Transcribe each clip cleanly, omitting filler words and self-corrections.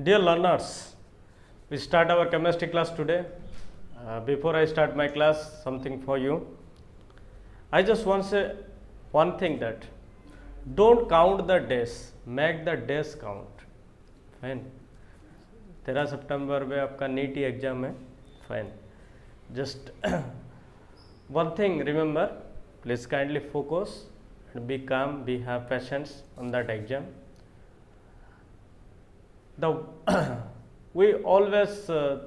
Dear learners, we start our chemistry class today. Before I start my class, something for you. I just want to say one thing, that don't count the days, make the days count. Fine. 13 सितंबर में आपका NEET exam है. Fine. Just one thing remember, please kindly focus and be calm, have patience on that exam. We always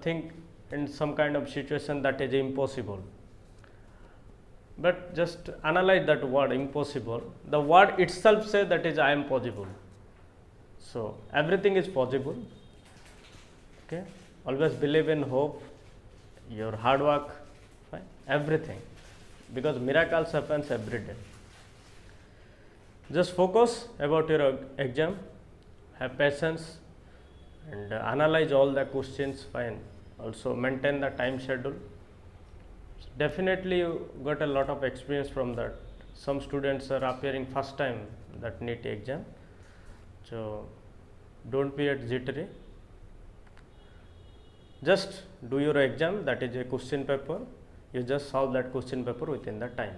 think in some kind of situation that is impossible, but just analyze that word impossible. The word itself says that is I am possible. So everything is possible. Okay, always believe in hope, your hard work, fine, everything, because miracles happens every day. Just focus about your exam, have patience, and analyze all the questions. Fine. Also maintain the time schedule. So definitely you got a lot of experience from that. Some students are appearing first time that NEET exam, so don't be at jittery. Just do your exam, that is a question paper. You just solve that question paper within the time.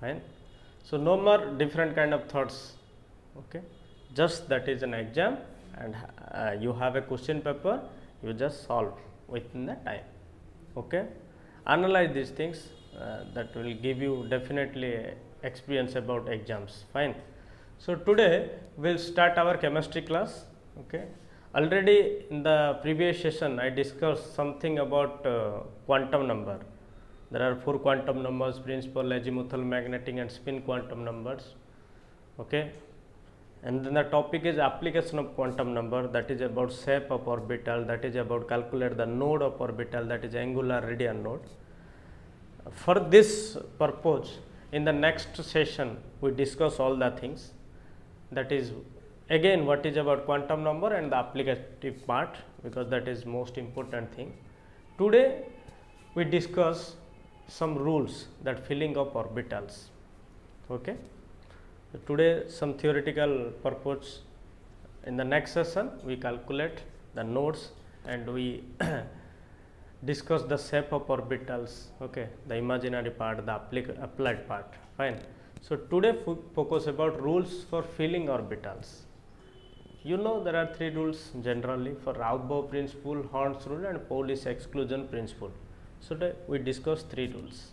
Fine. So no more different kind of thoughts. Okay. Just that is an exam, and you have a question paper. You just solve within the time. Okay. Analyze these things. That will give you definitely experience about exams. Fine. So today we'll start our chemistry class. Okay. Already in the previous session I discussed something about quantum number. There are 4 quantum numbers: principal, azimuthal, magnetic and spin quantum numbers. Okay. And then the topic is application of quantum number, that is about shape of orbital, that is about calculate the node of orbital, that is angular radial node. For this purpose, in the next session we discuss all the things, that is again what is about quantum number and the applicative part, because that is most important thing. Today we discuss some rules that filling of orbitals. Okay. So today some theoretical purpose. In the next session we calculate the nodes and we discuss the shape of orbitals. Okay, the imaginary part, the applied part. Fine. So today focus about rules for filling orbitals. You know there are 3 rules generally for Raoult principle, Horn's rule and Pauli's exclusion principle. So today we discuss 3 rules.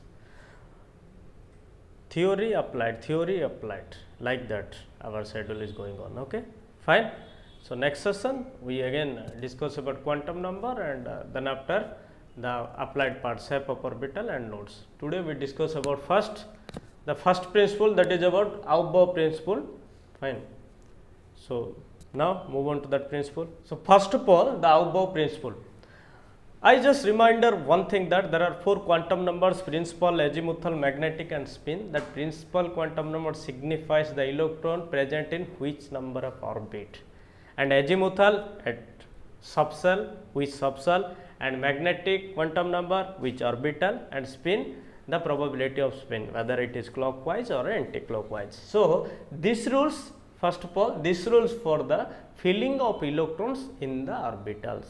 Theory applied, like that our schedule is going on. Okay, fine. So next session we again discuss about quantum number, and then after the applied part, shape of orbital and nodes. Today we discuss about the first principle, that is about Raoult principle. Fine. So now move on to that principle. So first of all, the Raoult principle. I just reminder one thing, that there are 4 quantum numbers: principal, azimuthal, magnetic and spin. That principal quantum number signifies the electron present in which number of orbit, and azimuthal at subshell, which subshell, and magnetic quantum number which orbital, and spin the probability of spin, whether it is clockwise or anti-clockwise. So these rules, first of all, these rules for the filling of electrons in the orbitals.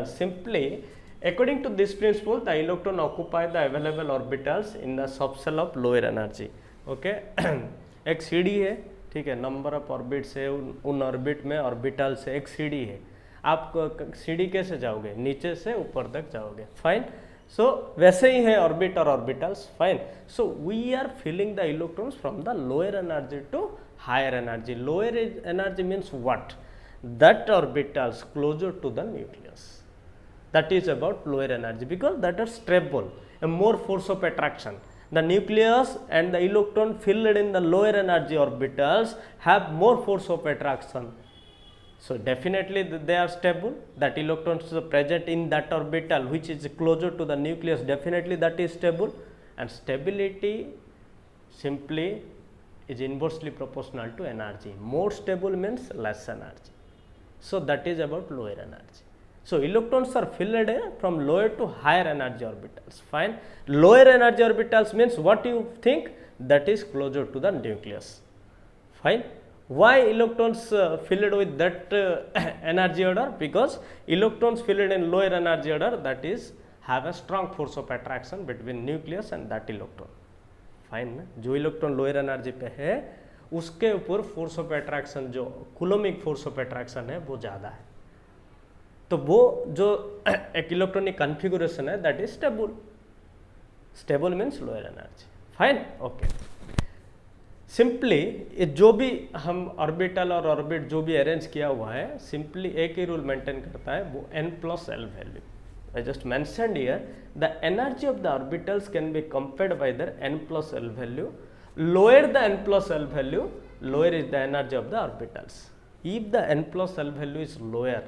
Simply, according to this principle, the electron occupy the available orbitals in the subshell of lower energy. Okay. एक सीढ़ी है, ठीक है, number of orbit से उन orbit में orbital से एक सीढ़ी है. आप सीढ़ी कैसे जाओगे? नीचे से ऊपर तक जाओगे. फाइन. सो वैसे ही है ऑर्बिट और orbitals. Fine. So we are filling the electrons from the lower energy to higher energy. Lower energy means what? That orbitals closer to the nucleus. That is about lower energy, because that are stable, a more force of attraction. The nucleus and the electron filled in the lower energy orbitals have more force of attraction. So definitely they are stable. That electrons are present in that orbital which is closer to the nucleus, definitely that is stable, and stability simply is inversely proportional to energy. More stable means less energy. So that is about lower energy. So electrons are filled from lower to higher energy orbitals. Fine. Lower energy orbitals means what you think? That is closer to the nucleus. Fine. Why electrons filled with that energy order? Because electrons filled in lower energy order, that is have a strong force of attraction between nucleus and that electron. Fine ना, जो electron lower energy पे है उसके ऊपर force of attraction जो कूलोमिक force of attraction है वो ज़्यादा है, तो वो जो एक इलेक्ट्रॉनिक कॉन्फ़िगरेशन है that is stable. Stable means lower energy. Fine, okay. Simply जो भी हम ऑर्बिटल और ऑर्बिट जो भी अरेंज किया हुआ है, सिंपली एक ही रूल मेंटेन करता है, वो n plus l value. I just mentioned here the energy of the orbitals can be compared by their n plus l value. Lower the n plus l value, lower is the energy of the orbitals. If the n plus l value is lower,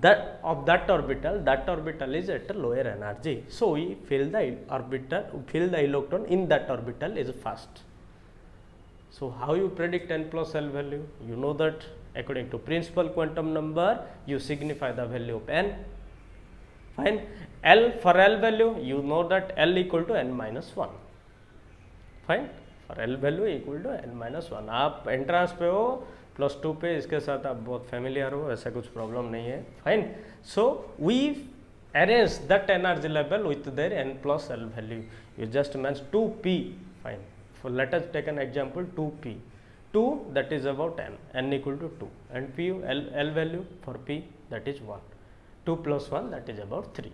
that orbital is at a lower energy. So we fill the electron in that orbital is fast. So how you predict n plus l value? You know that according to principal quantum number, you signify the value of n. Fine. L for L value, you know that L equal to n minus 1. Fine. For L value equal to n minus 1. आप entrance पे हो +2 पे, इसके साथ आप बहुत familiar हो, ऐसा कुछ प्रॉब्लम नहीं है. Fine. So we arrange that energy level with their n plus l value. You just mention 2p. Fine. For let us take an example 2p. 2 that is about n equal to 2, and p l value for p that is 1. 2 plus 1 that is about 3.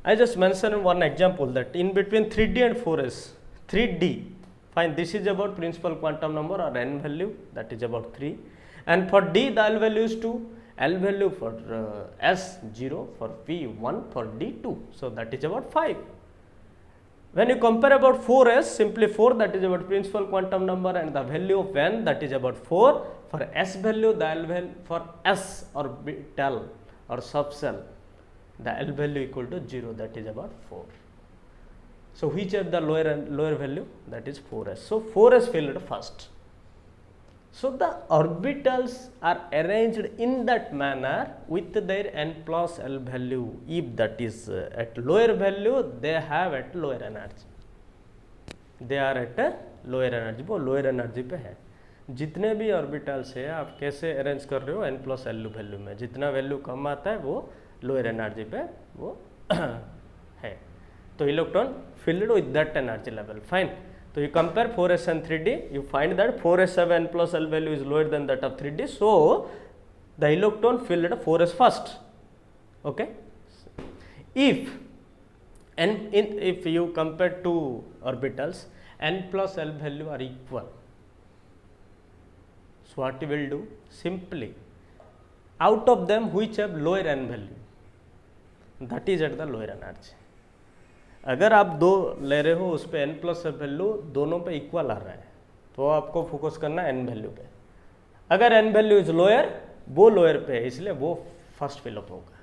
I just mentioned one example that in between 3D and 4s, 3D, fine, this is about principal quantum number or n value that is about 3, and for D the L value is 2, L value for S 0, for P 1, for D 2, so that is about 5. When you compare about 4s, simply 4 that is about principal quantum number and the value of n that is about 4, for S value the L value for S orbital or subcell, the L value equal to 0 that is about 4. So which are the lower value? That is 4s. So 4s filled first. So the orbitals are arranged in that manner with their n plus l value. If that is at lower value, they have at lower energy. They are at a lower energy. वो lower energy पे है. जितने भी orbitals है आप कैसे arrange कर रहे हो n प्लस एल वैल्यू में, जितना वैल्यू कम आता है वो लोअर एनर्जी पे वो है. तो electron filled with that energy level. Fine. तो you compare 4s and 3D, you find that 4s have n plus l value is lower than that of 3D. So the electron filled 4s first. Okay. If you compare two orbitals, n plus l value are equal. So what you will do? Simply out of them which have lower n value, that is at the lower energy. अगर आप दो ले रहे हो उस पे n plus value दोनों पे इक्वल आ रहा है, तो आपको फोकस करना है n वैल्यू पे. अगर n वैल्यू इज लोअर, वो लोअर पे है इसलिए वो फर्स्ट फिलअप होगा.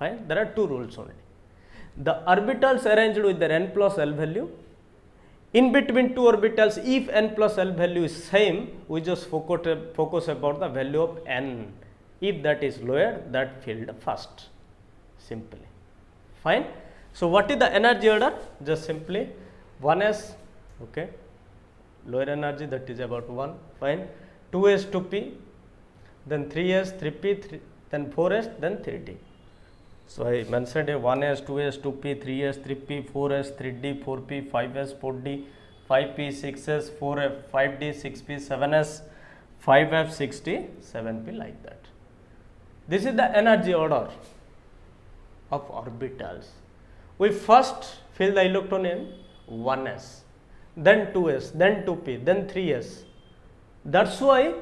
Fine. There are two rules only. The orbitals arranged with their n plus l वैल्यू. In between two orbitals, if n plus l value is same, we just focus about the value of n. If that is lower, that filled first. Simply. Fine. So what is the energy order? Just simply 1s, okay, lower energy that is about 1. Fine. 2s 2p, then 3s 3p, then 4s, then 3d. So I mentioned a 1s, 2s, 2p, 3s, 3p, 4s, 3d, 4p, 5s, 4d, 5p, 6s, 4f, 5d, 6p, 7s, 5f, 6d, 7p, like that. This is the energy order of orbitals. We first fill the electron in 1s, then 2s, then 2p, then 3s. That's why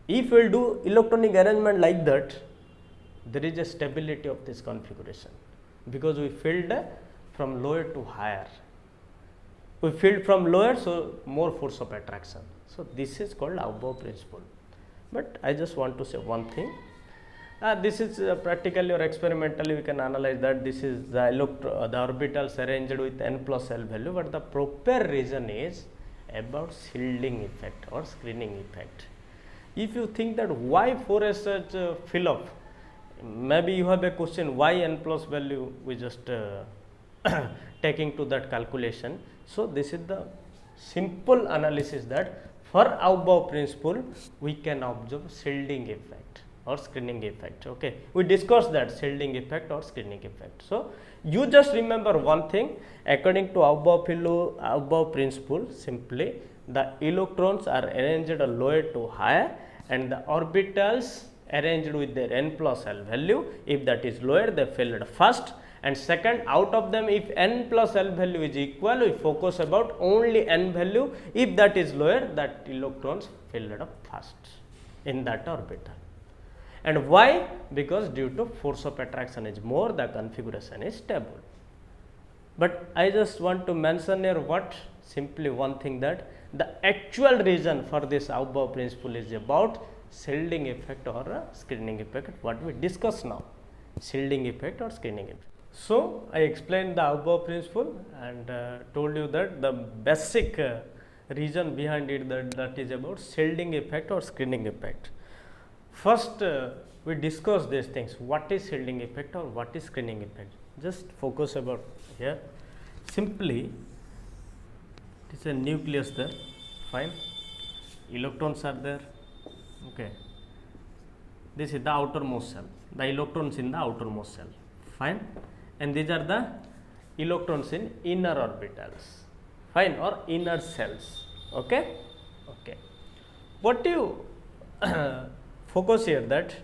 if we will do electronic arrangement like that, there is a stability of this configuration, because we filled from lower to higher. We filled from lower, so more force of attraction. So this is called Aufbau principle. But I just want to say one thing. This is practically or experimentally we can analyze that this is the orbitals arranged with n plus l value, but the proper reason is about shielding effect or screening effect. If you think that why 4s such fill up, maybe you have a question why n plus value, we just taking to that calculation. So this is the simple analysis that for above principle we can observe shielding effect or screening effect. Okay, we discussed that shielding effect or screening effect. So you just remember one thing, according to above principle, simply the electrons are arranged lower to higher and the orbitals arranged with their n plus L value. If that is lower, they filled first, and second, out of them, if n plus L value is equal, we focus about only n value. If that is lower, that electrons filled up first in that orbital. And why? Because due to force of attraction is more, the configuration is stable. But I just want to mention here what, simply one thing, that the actual reason for this above principle is about shielding effect or screening effect, what we discuss now, shielding effect or screening effect. So I explained the above principle and told you that the basic reason behind it, that is about shielding effect or screening effect. First we discuss these things, what is shielding effect or what is screening effect. Just focus about here. Simply it is a nucleus there, fine, electrons are there, okay, this is the outermost shell, the electrons in the outermost shell, fine, and these are the electrons in inner orbitals, fine, or inner cells. Okay, okay. What do you focus here, that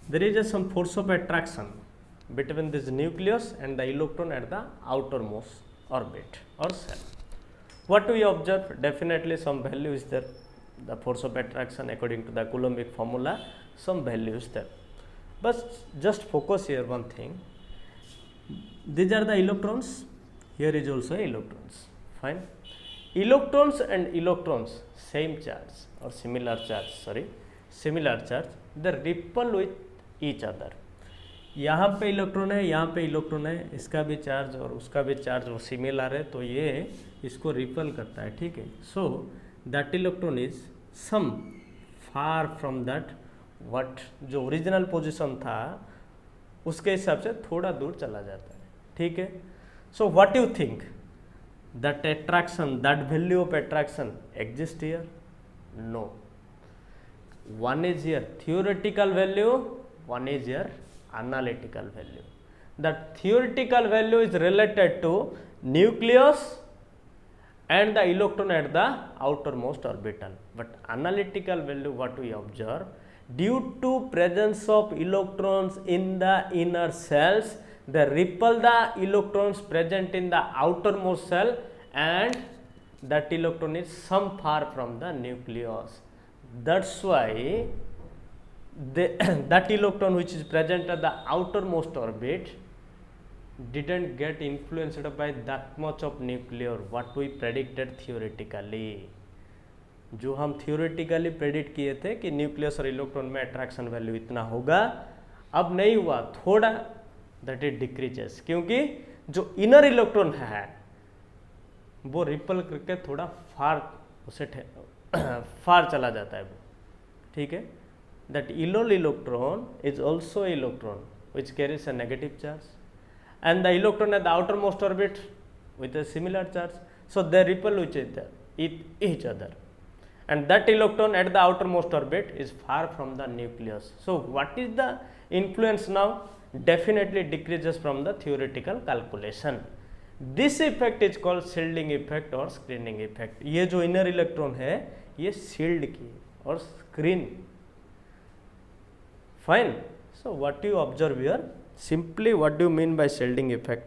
there is some force of attraction between this nucleus and the electron at the outermost orbit or cell. What we observe? Definitely some value is there. The force of attraction according to the Coulombic formula, some value is there. But just focus here one thing. These are the electrons. Here is also electrons. Fine. Electrons and electrons, same charge or similar charge. Sorry, similar charge. They repel with each other. यहाँ पे electron है, यहाँ पे electron है, इसका भी charge और उसका भी चार्ज वो सिमिलर है, तो ये इसको रिपल करता है. ठीक है. So that electron is some far from that what जो ओरिजिनल पोजीशन था उसके हिसाब से थोड़ा दूर चला जाता है. ठीक है. So what you think, that attraction, that value of attraction exist here? No. One is here theoretical value, one is here analytical value. That theoretical value is related to nucleus and the electron at the outermost orbital. But analytical value, what we observe, due to presence of electrons in the inner cells, they repel the electrons present in the outermost cell, and that electron is some far from the nucleus. That's why that electron which is present at the outermost orbit didn't get influenced by that much of nuclear, what we predicted theoretically. जो हम theoretically predict किए थे कि nucleus और electron में attraction value इतना होगा, अब नहीं हुआ, थोड़ा that it decreases, क्योंकि जो इनर इलेक्ट्रॉन है वो रिपल करके थोड़ा फार उसे फार चला जाता है. ठीक है. That inner electron is also electron which carries a negative charge, and the electron at the outermost orbit with a similar charge, so they repel each other, and that electron at the outermost orbit is far from the nucleus. So what is the influence now? Definitely decreases from the theoretical calculation. This effect is called shielding effect or screening effect. ये जो inner electron है ये shield की और screen. Fine. So what you observe here? Simply what do you mean by shielding effect?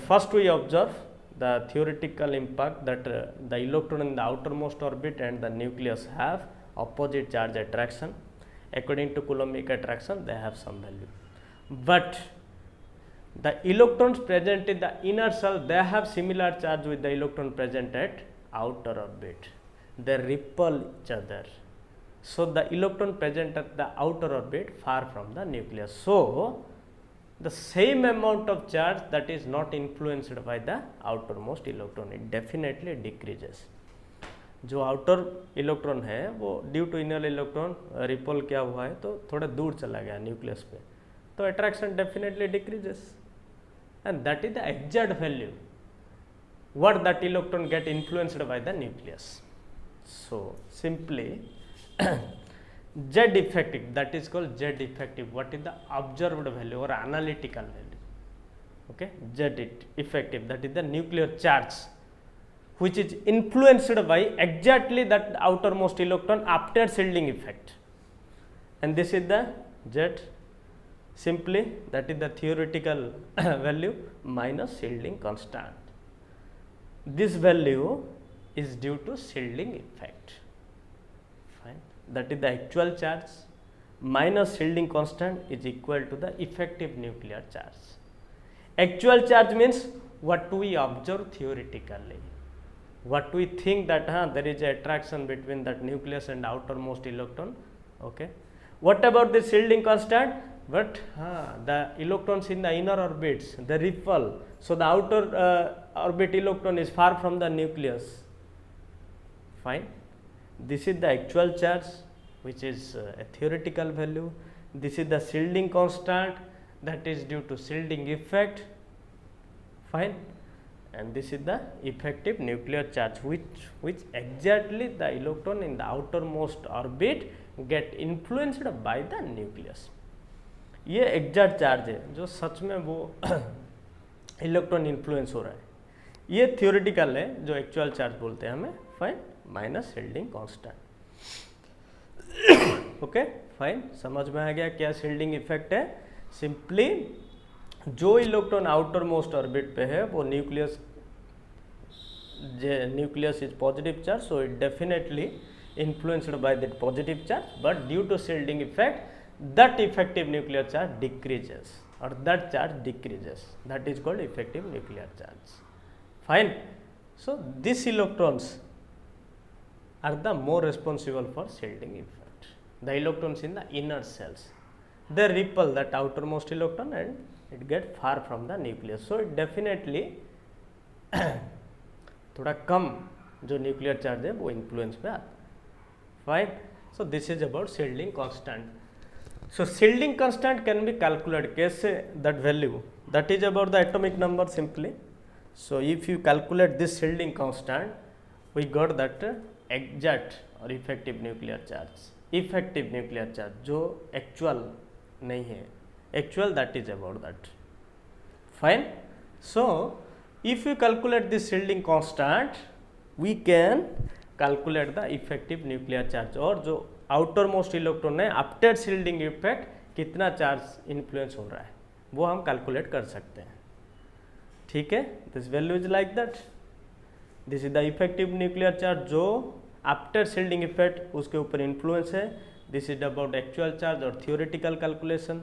First we observe the theoretical impact that the electron in the outermost orbit and the nucleus have opposite charge attraction. According to Coulombic attraction, they have some value. But the electrons present in the inner shell, they have similar charge with the electron present at outer orbit. They repel each other. So the electron present at the outer orbit far from the nucleus. So the same amount of charge that is not influenced by the outermost electron, it definitely decreases. जो outer electron है वो due to inner electron repel क्या हुआ है तो थोड़ा दूर चला गया न्यूक्लियस पे, तो attraction definitely decreases, and that is the exact value what that electron get influenced by the nucleus. So simply Z effective, that is called Z effective. What is the observed value or analytical value? Okay, Z effective, that is the nuclear charge which is influenced by exactly that outermost electron after shielding effect, and this is the Z. Simply that is the theoretical value minus shielding constant. This value is due to shielding effect. Fine. That is the actual charge minus shielding constant is equal to the effective nuclear charge. Actual charge means what we observe theoretically, what we think that there is a attraction between that nucleus and outermost electron. Okay. What about the shielding constant? But the electrons in the inner orbits, they repel, so the outer orbit electron is far from the nucleus. Fine. This is the actual charge, which is a theoretical value. This is the shielding constant, that is due to shielding effect. Fine. And this is the effective nuclear charge, which exactly the electron in the outermost orbit get influenced by the nucleus. ये exact charge है जो सच में वो electron influence हो रहा है, ये theoretical है जो एक्चुअल चार्ज बोलते हैं हमें. Fine. Minus shielding constant. Okay fine. समझ में आ गया क्या शील्डिंग इफेक्ट है? सिंपली जो इलेक्ट्रॉन आउटर मोस्ट ऑर्बिट पे है वो nucleus is positive charge, so it definitely influenced by that positive charge, but due to shielding effect that effective nuclear charge decreases, or that charge decreases. That is called effective nuclear charge. Fine. So these electrons are the more responsible for shielding effect. The electrons in the inner cells, they repel that outermost electron and it get far from the nucleus, so it definitely थोड़ा कम जो nuclear charge है वो influence पे आता है. Fine. So this is about shielding constant. So shielding constant can be calculated. कैसे? That value, that is about the atomic number simply. So if you calculate this shielding constant, we got that exact or effective nuclear charge. Effective nuclear charge जो actual नहीं है, actual that is about that. Fine. So if you calculate this shielding constant, we can calculate the effective nuclear charge, और जो outer most electron है after shielding effect कितना charge influence हो रहा है वो हम कैलकुलेट कर सकते हैं. ठीक है. This value is like that. This is the effective nuclear charge जो आफ्टर शील्डिंग इफेक्ट उसके ऊपर इन्फ्लुएंस है. This is about actual charge और theoretical calculation.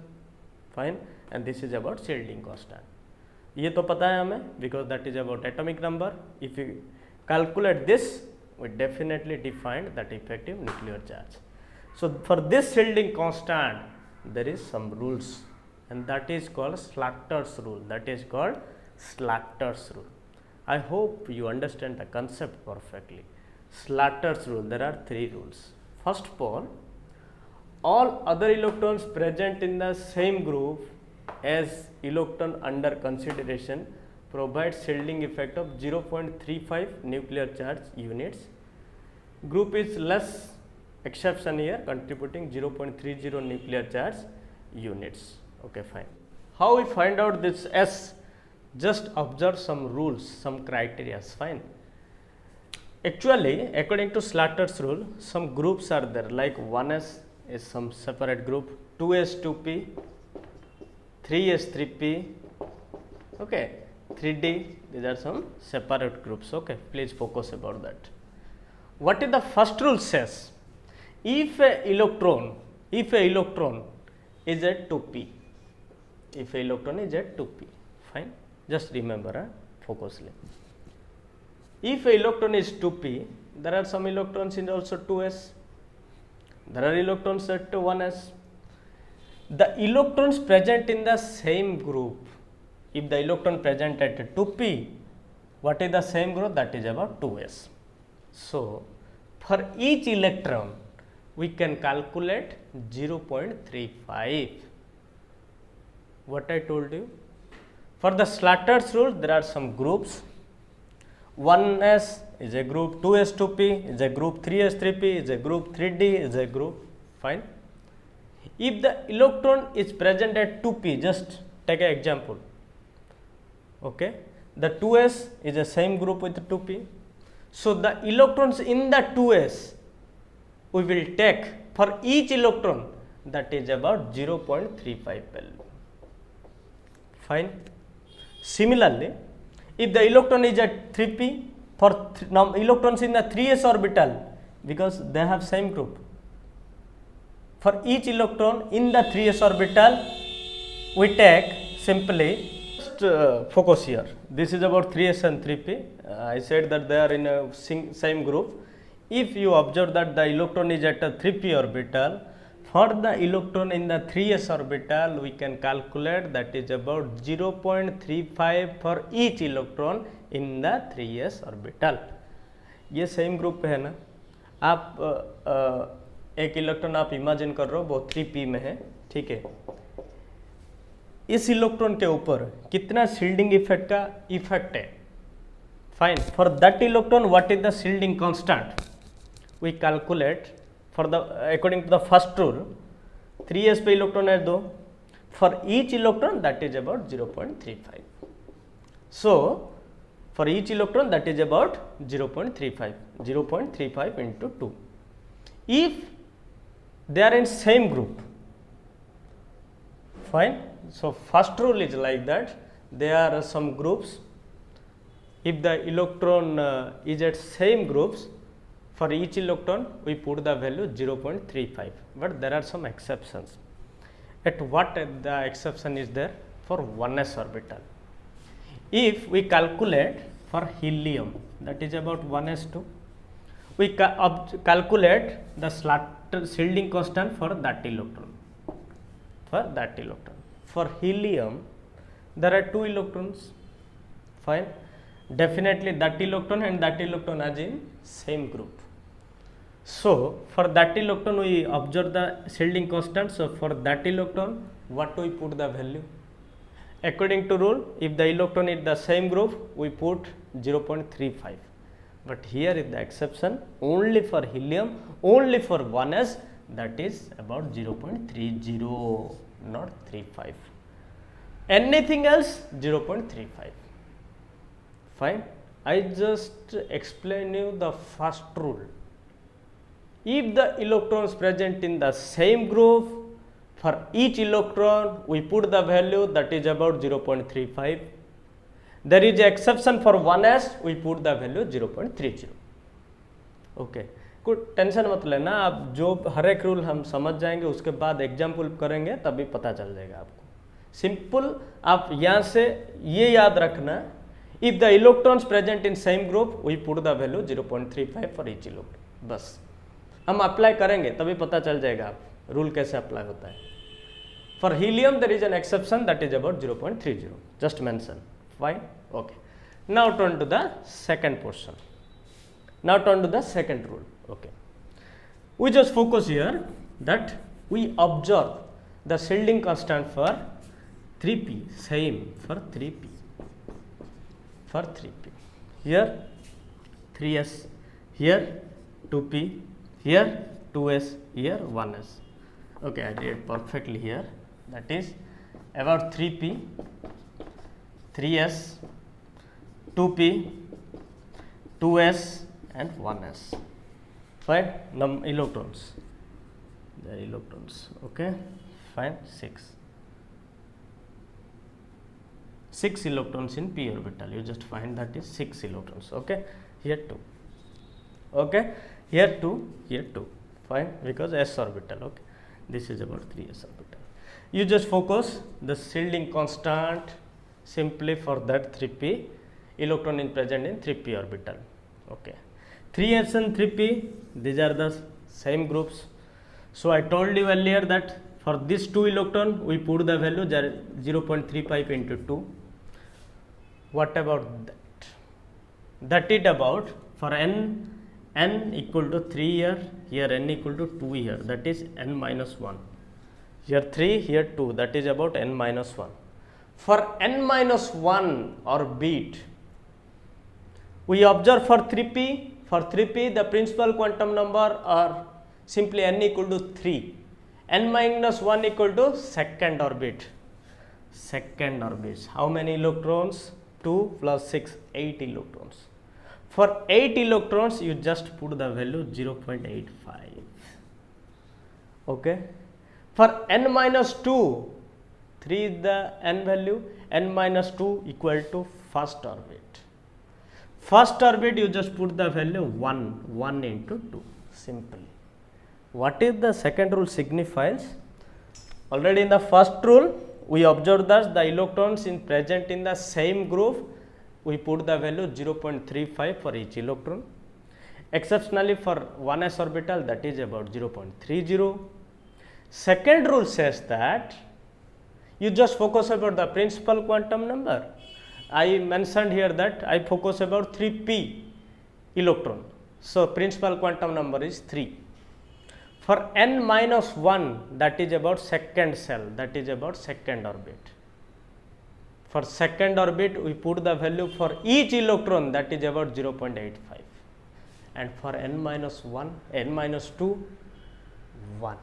Fine. And this is about shielding constant. ये तो पता है हमें because that is about atomic number. If you calculate this, we definitely defined that effective nuclear charge. So for this shielding constant there is some rules, and that is called Slachter's rule. That is called Slachter's rule. I hope you understand the concept perfectly. Slachter's rule, there are 3 rules. First of all other electrons present in the same group as electron under consideration provides shielding effect of 0.35 nuclear charge units. Group is less exception here, contributing 0.30 nuclear charge units. Okay, fine. How we find out this S? Just observe some rules, some criteria. Fine. Actually, according to Slachter's rule, some groups are there, like 1s is some separate group, 2s 2p, 3s 3p, okay, 3D, these are some separate groups. Okay, please focus about that. What is the first rule says? If a electron is at 2p, if a electron is at 2p, fine, just remember, focusly. If a electron is 2p, there are some electrons in also 2s, there are electrons at 1s. The electrons present in the same group, if the electron present at 2p, what is the same group? That is about 2s. So for each electron we can calculate 0.35. What I told you, for the Slachter's rule there are some groups. 1s is a group, 2s 2p is a group, 3s 3p is a group, 3d is a group. Fine. If the electron is present at 2p, just take an example. Okay, the 2s is the same group with 2p. So the electrons in the 2s we will take for each electron, that is about 0.35 value. Fine. Similarly, if the electron is at 3p, for now electrons in the 3s orbital, because they have same group, for each electron in the 3s orbital we take simply focus here. This is about 3s and 3p. I said that they are in a same group. If you observe that the electron is at a 3p orbital, for the electron in the 3s orbital we can calculate that is about 0.35 for each electron in the 3s orbital. ये same group पे है ना. आप एक electron आप imagine कर रहे हो वो 3p में है, ठीक है. इस इलेक्ट्रॉन के ऊपर कितना शील्डिंग इफेक्ट का इफेक्ट है. Fine. For that electron what is the shielding constant we calculate for the according to the first rule. 3s पे इलेक्ट्रॉन है 2, for each electron that is about 0.35. So for each electron that is about 0.35 into 2. If they are in same group, fine. So first rule is like that, there are some groups, if the electron is at same groups, for each electron we put the value 0.35, but there are some exceptions. At what the exception is there? For 1s orbital. If we calculate for helium, that is about 1s2, we calculate the shielding constant for that electron. For helium, there are 2 electrons. Fine. Definitely that electron and that electron are in same group. So for that electron we observe the shielding constant. So for that electron, what we put the value? According to rule, if the electron is the same group, we put 0.35. But here is the exception, only for helium, only for 1s, that is about 0.30, not 35. Anything else 0.35. Fine. I just explain you the first rule. If the electrons present in the same group, for each electron we put the value that is about 0.35. There is exception for 1s, we put the value 0.30. Okay, कोई tension मत लेना, आप जो हर एक rule हम समझ जाएंगे उसके बाद एग्जाम्पल करेंगे तभी पता चल जाएगा आपको. सिंपल आप यहाँ से ये याद रखना, if the electrons present in same group we put the value 0.35 for each electron. बस हम अप्लाई करेंगे तभी पता चल जाएगा आप रूल कैसे अप्लाई होता है. For helium there is an exception that is about 0.30, just mention. Fine. Okay. Now turn to the second portion. Now turn to the second rule. Okay. We just focus here that we observe the shielding constant for 3p, same for 3p. For 3p. Here 3s, here 2p, here 2s, here 1s. Okay, I did it perfectly here. That is about 3p, 3s, 2p, 2s and 1s. Fine. Electrons. The electrons. Okay. Fine. 6 electrons in p orbital. You just find that is 6 electrons. Okay. Here 2. Okay. Here 2. Here 2. Fine. Because s orbital. Okay. This is about 3s orbital. You just focus the shielding constant. Simply for that 3p electron is present in 3p orbital. Okay, 3s and 3p, these are the same groups. So I told you earlier that for this 2 electron we put the value 0.35 into 2. What about that? That is about for n equal to 3 here n equal to 2 here, that is n minus 1. Here 3, here 2, that is about n minus 1. For n minus 1 orbit, We observe for 3p. For 3p, the principal quantum number are simply n equal to 3. N minus 1 equal to second orbit. Second orbit. How many electrons? 2 plus 6, 8 electrons. For 8 electrons, you just put the value 0.85. Okay. For n minus 2, 3 is the n value, n minus 2 equal to first orbit. First orbit, you just put the value 1 into 2, simple. What is the second rule signifies? Already in the first rule, we observed that the electrons in present in the same group, we put the value 0.35 for each electron. Exceptionally for 1s orbital, that is about 0.30. Second rule says that you just focus about the principal quantum number. I mentioned here that I focus about 3p electron. So, principal quantum number is 3. For n minus 1, that is about second cell, that is about second orbit. For second orbit, we put the value for each electron, that is about 0.85. And for n minus 1, n minus 2, 1.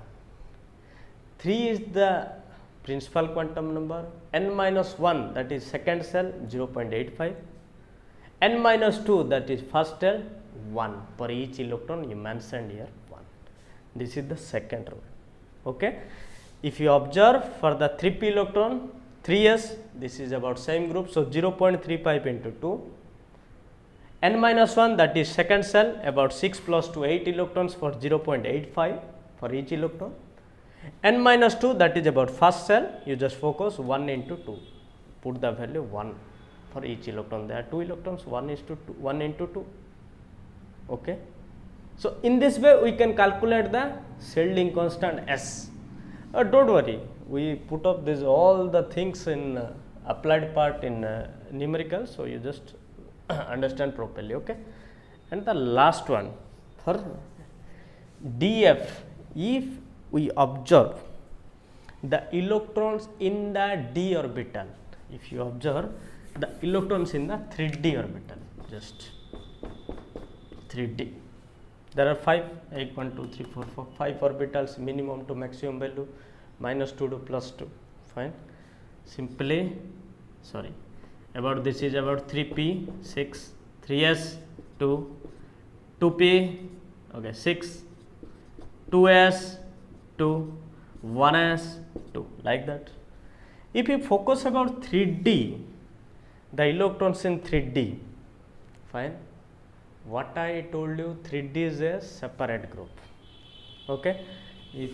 3 is the principal quantum number, n minus 1, that is second cell, 0.85, n minus 2, that is first cell, 1. For each electron, you mentioned here 1. This is the second rule. Okay. If you observe for the 3p electron, 3s, this is about same group, so 0.35 into 2. N minus 1, that is second cell, about 6 plus 2, 8 electrons for 0.85 for each electron. N minus 2, that is about first cell, you just focus 1 into 2, put the value 1 for each electron. There are 2 electrons, 1 is to 2, 1 into 2. Okay. So, in this way we can calculate the shielding constant S. Don't worry, we put up this all the things in applied part in numerical, so you just understand properly. Okay. And the last one for DF, if we observe the electrons in the d orbital, if you observe the electrons in the 3d orbital, just 3d, there are 5, 8, 1, 2, 3, 4, 5 orbitals, minimum to maximum value, minus 2 to plus 2, fine. Simply, sorry, about this is about 3p, 6, 3s, 2, 2p, okay, 6, 2s, 2, 1s, 2, like that. If you focus about 3d, the electrons in 3d, fine. What I told you, 3d is a separate group. Okay. If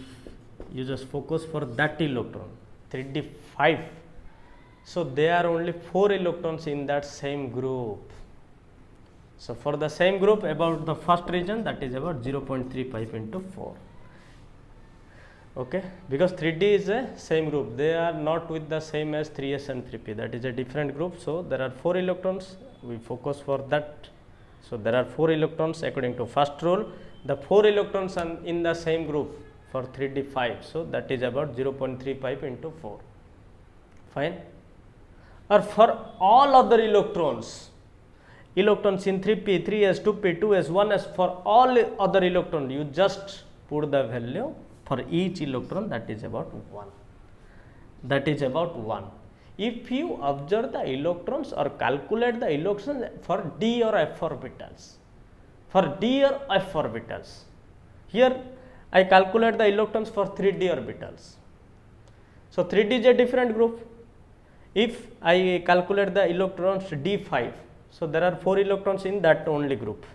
you just focus for that electron, 3d 5, so there are only 4 electrons in that same group. So, for the same group, about the first region, that is about 0.35 into 4. Okay, because 3d is a same group, they are not with the same as 3s and 3p, that is a different group. So, there are 4 electrons, we focus for that. So, there are 4 electrons according to first rule, the 4 electrons are in the same group for 3d 5. So, that is about 0.35 into 4, fine. Or for all other electrons in 3p, 3s, 2p, 2s, 1s, for all other electrons, you just put the value for each electron, that is about 1. That is about 1. If you observe the electrons or calculate the electrons for d or f orbitals, here I calculate the electrons for 3d orbitals. So, 3d is a different group. If I calculate the electrons d5, so there are 4 electrons in that only group.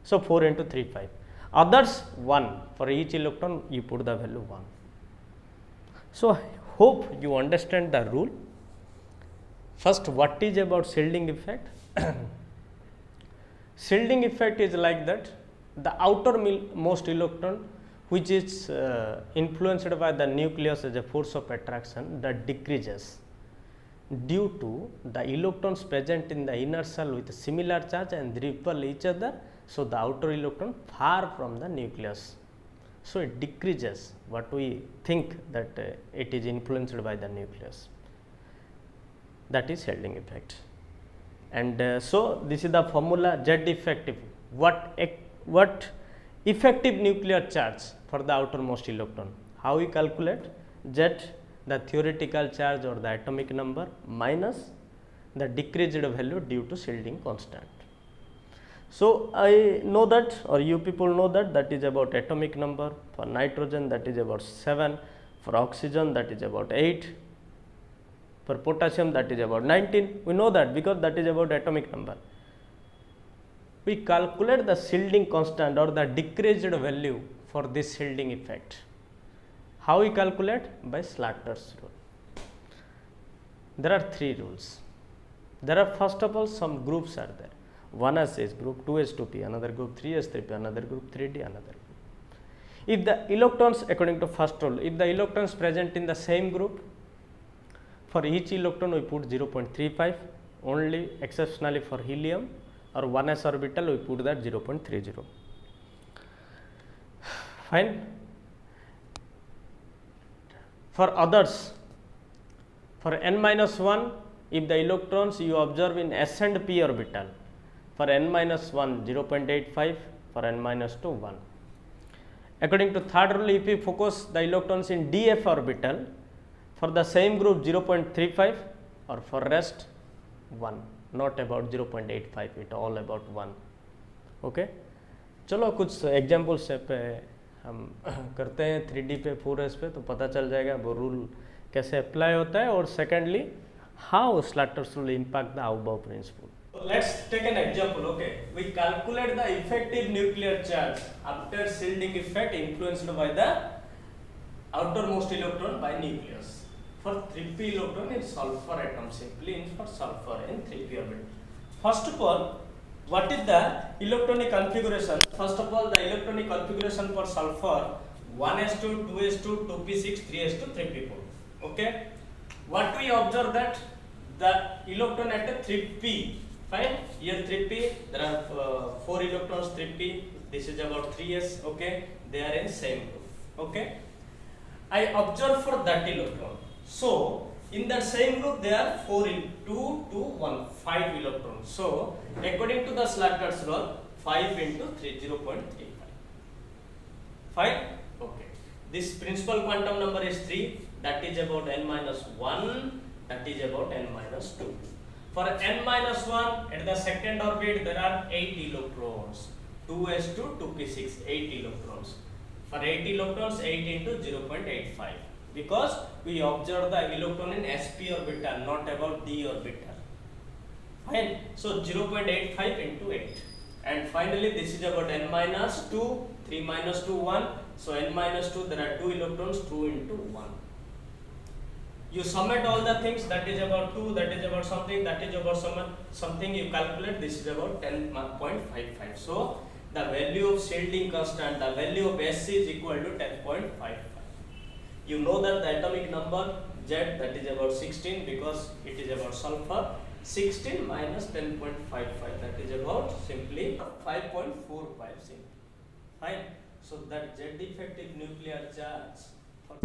So, 4 into 3, 5. Others 1, for each electron you put the value 1. So, I hope you understand the rule. First, what is about shielding effect? Shielding effect is like that, the outermost electron which is influenced by the nucleus as a force of attraction, that decreases due to the electrons present in the inner shell with similar charge and repel each other. So, the outer electron far from the nucleus. So, it decreases what we think that it is influenced by the nucleus, that is shielding effect. and so this is the formula Z effective. What effective nuclear charge for the outermost electron? How we calculate? Z, the theoretical charge or the atomic number, minus the decreased value due to shielding constant. So I know that, or you people know that, that is about atomic number. For nitrogen that is about 7, for oxygen that is about 8, for potassium that is about 19. We know that because that is about atomic number. We calculate the shielding constant or the decreased value for this shielding effect. How we calculate? By Slater's rule. There are 3 rules. There are, first of all, some groups are there. 1s group, 2s2p, another group 3s3p, another group 3d, another group. If the electrons, according to first rule, if the electrons present in the same group, for each electron we put 0.35, only exceptionally for helium or 1s orbital we put that 0.30. Fine. For others, for n-1, if the electrons you observe in s and p orbital, for n-1 0.85, for n-2 1. According to third rule, if we focus the electrons in df orbital, for the same group 0.35 or for rest 1, not about 0.85, it all about 1. Okay. चलो कुछ examples पे हम करते हैं 3D पे 4S पे, तो पता चल जाएगा वो रूल कैसे अप्लाई होता है, और secondly how Slater's rule impact the above principle. Let's take an example. Okay, we calculate the effective nuclear charge after shielding effect influenced by the outermost electron by nucleus. For 3p electron in sulfur atom, simply in for sulfur in 3p orbit. First of all, what is the electronic configuration? First of all, the electronic configuration for sulfur 1s2, 2s2, 2p6, 3s2, 3p4. Okay, what we observe that the electron at a 3p. Fine, here 3p, there are 4 electrons 3p, this is about 3s. Okay, they are in same group. Okay, I observe for that electron, so in that same group there are 4 in 2 to 1, 5 electrons. So according to the Slater's rule, 5 into 3, 0.35. Fine. Okay, this principal quantum number is 3, that is about n-1, that is about n-2. For n-1 at the second orbit there are 8 electrons, 2s2, 2p6, 8 electrons. For 8 electrons, 8 into 0.85, because we observe the electron in sp orbital, not about d orbital. Fine. So 0.85 into 8, and finally this is about n-2, 3 minus 2, 1. So n-2, there are 2 electrons, 2 into 1. You summate all the things, that is about 2, that is about something, that is about something, you calculate, this is about 10.55. So the value of shielding constant, the value of SC is equal to 10.55. You know that the atomic number Z, that is about 16, because it is about sulfur. 16 minus 10.55, that is about simply 5.456. Fine. So that Z effective nuclear charge for